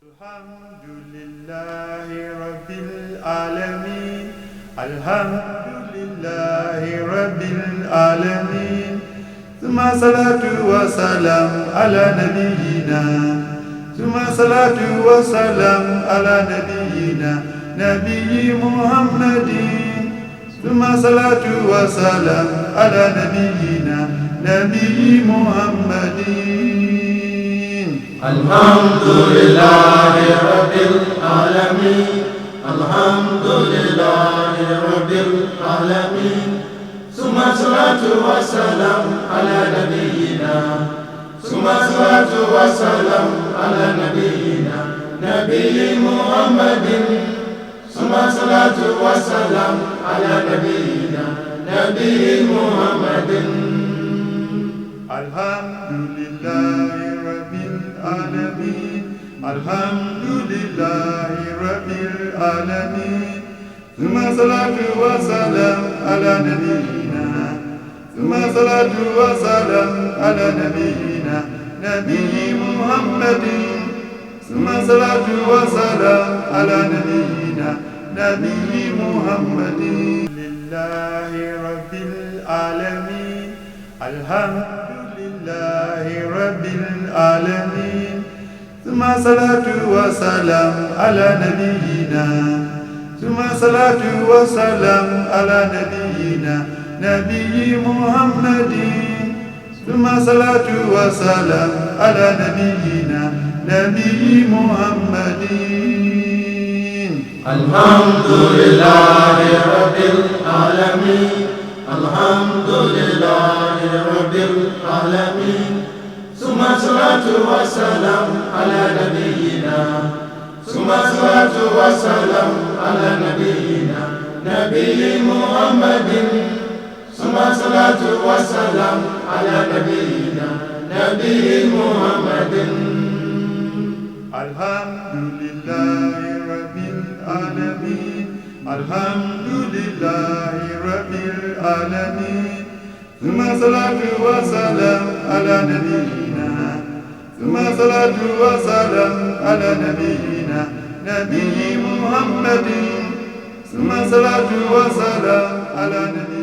الحمد لله رب العالمين. الحمد لله رب العالمين. ثم صلاة وسلام على نبينا. ثم صلاة وسلام على نبينا نبي محمد. ثم صلاة وسلام على نبينا نبي محمد. الحمد لله رب العالمين. الحمد لله رب العالمين. ثم صلاة وسلام على نبينا. ثم صلاة وسلام على نبينا نبي محمد. ثم صلاة وسلام على نبينا نبي محمد. الحمد لله رب العالمين. الحمد لله رب العالمين. ثم صلاة وسلام على نبينا. ثم صلاة وسلام على نبينا نبي محمد. ثم صلاة وسلام على نبينا نبي محمد. لله رب العالمين. الحمد لله رب العالمين. ثم صلاة وسلام على نبينا. ثم صلاة وسلام على نبينا نبي محمد. ثم صلاة وسلام على نبينا نبي محمد. الحمد لله رب العالمين. الحمد لله رب العالمين. ثم صلاة وسلام على نبينا. ثم صلاة وسلام على نبينا نبي محمد. ثم صلاة وسلام على نبينا نبي محمد. الحمد لله رب العالمين. الحمد لله رب العالمين. ثم صلاة وسلام على نبينا. ثم صلاة وسلام على نبينا نبي محمد. ثم صلاة وسلام على نبينا